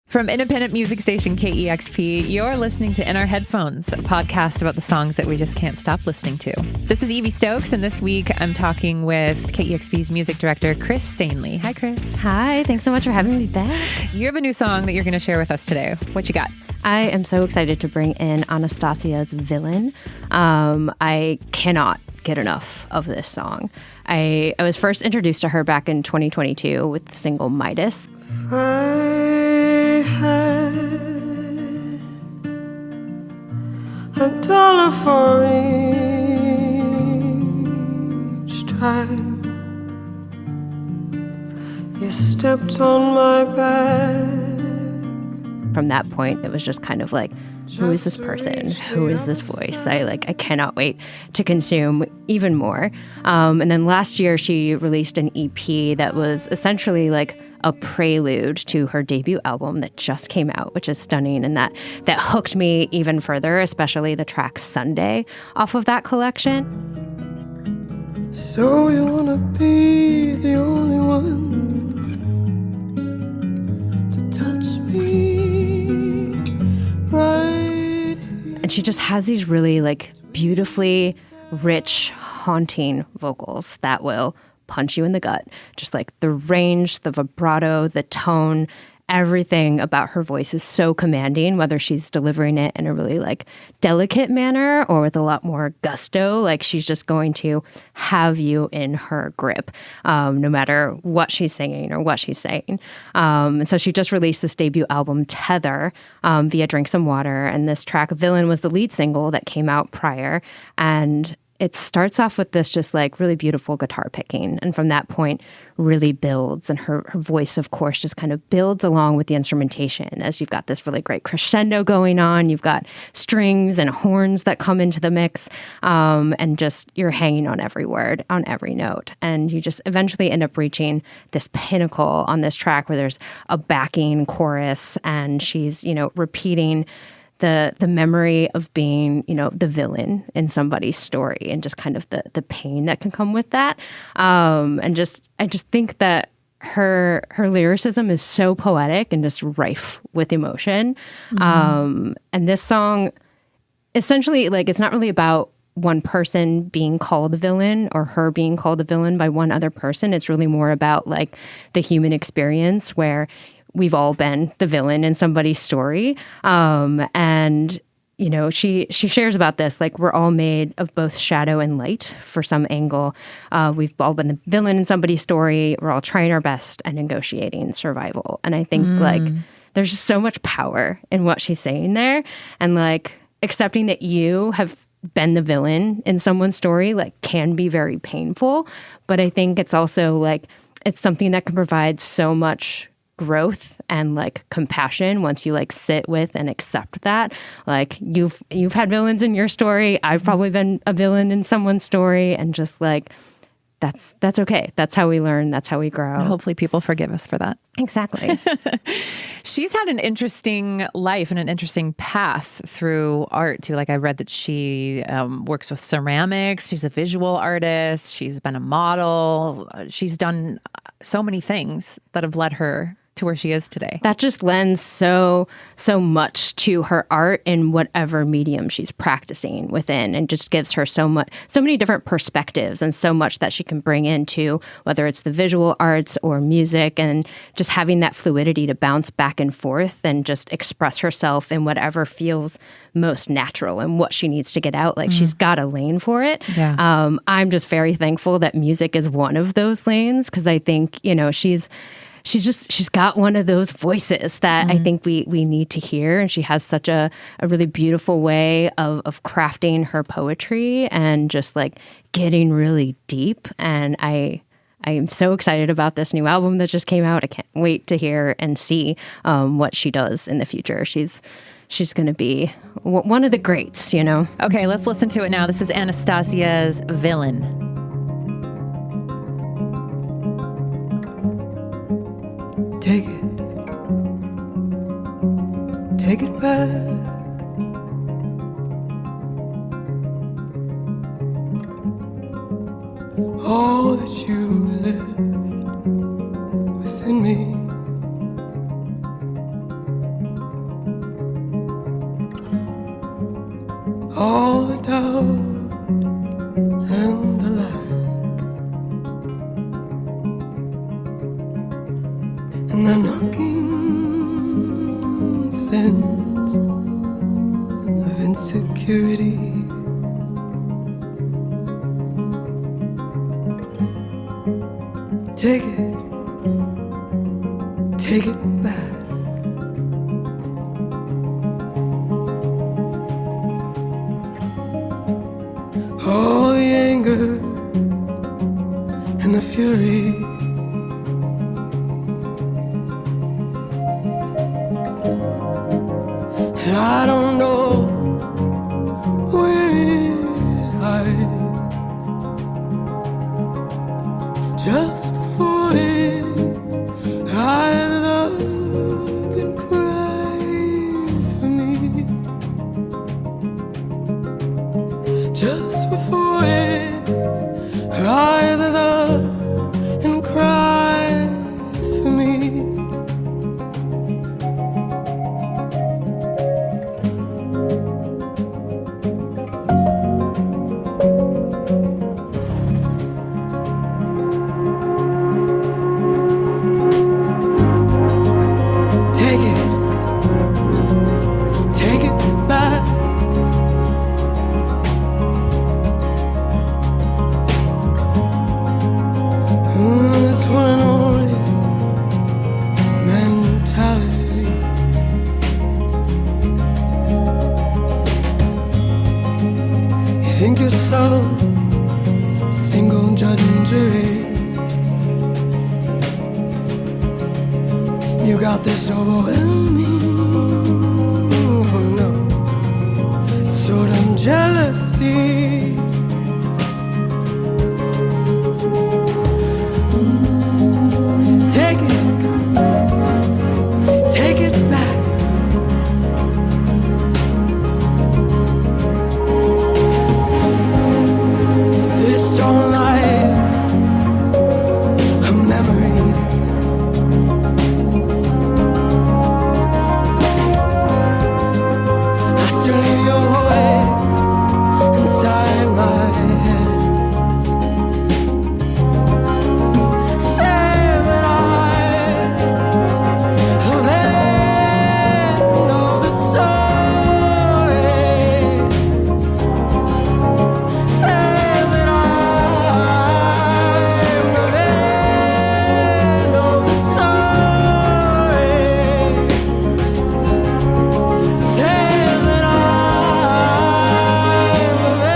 From independent music station KEXP, you're listening to In Our Headphones, a podcast about the songs that we just can't stop listening to. This is Evie Stokes, and this week I'm talking with KEXP's music director, Chris Sanley. Hi, Chris. Hi, thanks so much for having me back. You have a new song that you're going to share with us today. What you got? I am so excited to bring in Annahstasia's Villain. I cannot get enough of this song. I was first introduced to her back in 2022 with the single Midas. I had $1 for each time you stepped on my back. From that point, it was just kind of like, who is this person? Who is this voice? I cannot wait to consume even more. And then last year, she released an EP that was essentially like a prelude to her debut album that just came out, which is stunning. And that hooked me even further, especially the track Sunday off of that collection. So you wanna be the only one to touch me right here. And she just has these really like beautifully rich, haunting vocals that will punch you in the gut. Just like the range, the vibrato, the tone, everything about her voice is so commanding, whether she's delivering it in a really like delicate manner or with a lot more gusto. Like she's just going to have you in her grip, no matter what she's singing or what she's saying. And so she just released this debut album, Tether, via Drink Sum WTR. And this track, Villain, was the lead single that came out prior. And it starts off with this just like really beautiful guitar picking. And from that point really builds. And her voice, of course, just kind of builds along with the instrumentation as you've got this really great crescendo going on. You've got strings and horns that come into the mix. And just you're hanging on every word, on every note. And you just eventually end up reaching this pinnacle on this track where there's a backing chorus and she's, repeating the memory of being, the villain in somebody's story and just kind of the pain that can come with that. I just think that her lyricism is so poetic and just rife with emotion. Mm-hmm. And this song, essentially, like, it's not really about one person being called a villain or her being called a villain by one other person. It's really more about like the human experience where we've all been the villain in somebody's story. And, she shares about this, like we're all made of both shadow and light for some angle. We've all been the villain in somebody's story. We're all trying our best and negotiating survival. And I think like there's just so much power in what she's saying there. And like accepting that you have been the villain in someone's story, like can be very painful. But I think it's also like, it's something that can provide so much growth and like compassion once you like sit with and accept that. Like you've had villains in your story. I've probably been a villain in someone's story, and just like that's okay. That's how we learn. That's how we grow. And hopefully people forgive us for that. Exactly. She's had an interesting life and an interesting path through art too. Like I read that she works with ceramics. She's a visual artist. She's been a model. She's done so many things that have led her to where she is today. That just lends so much to her art in whatever medium she's practicing within, and just gives her so many different perspectives and so much that she can bring into whether it's the visual arts or music, and just having that fluidity to bounce back and forth and just express herself in whatever feels most natural and what she needs to get out. Like she's got a lane for it. Yeah. I'm just very thankful that music is one of those lanes, because I think, she's got one of those voices that I think we need to hear. And she has such a really beautiful way of crafting her poetry and just like getting really deep. And I am so excited about this new album that just came out. I can't wait to hear and see what she does in the future. She's going to be one of the greats, Okay, let's listen to it now. This is Annahstasia's Villain. Take it back. All that you lived within me, all the doubt and the lack, and the knocking sense of insecurity. Take it back. All the anger and the fury, and I don't know where it hides. Just before it rises up and cries for me. Just before it rises up and cries for me. Take it back. This one and only mentality. You think you're so single, judge and jury. You got this overwhelming, oh no, sort of jealousy. Take it back. This don't lie, a memory. I still hear your voice inside my head. Say that I have end of the story. Say that I'm the end of the story. Say that I'm the end of the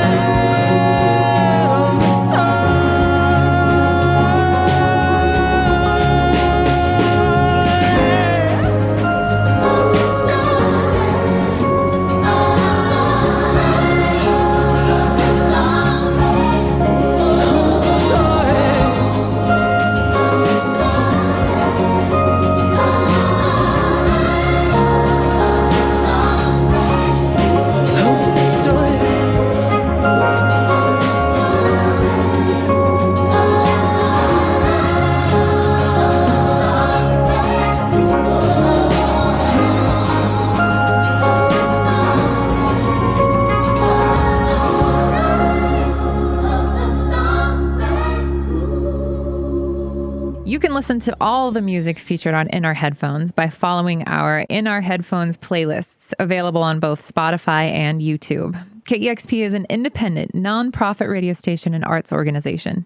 You can listen to all the music featured on In Our Headphones by following our In Our Headphones playlists, available on both Spotify and YouTube. KEXP is an independent, nonprofit radio station and arts organization.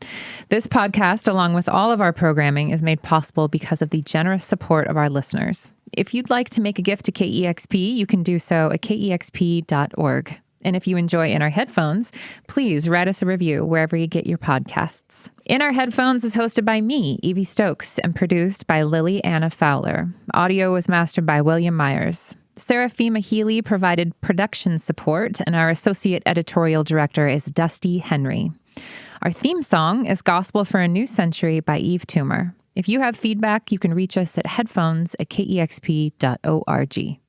This podcast, along with all of our programming, is made possible because of the generous support of our listeners. If you'd like to make a gift to KEXP, you can do so at kexp.org. And if you enjoy In Our Headphones, please write us a review wherever you get your podcasts. In Our Headphones is hosted by me, Evie Stokes, and produced by Lilly Anna Fowler. Audio was mastered by William Myers. Serafima Healy provided production support, and our associate editorial director is Dusty Henry. Our theme song is Gospel for a New Century by Eve Toomer. If you have feedback, you can reach us at headphones@kexp.org.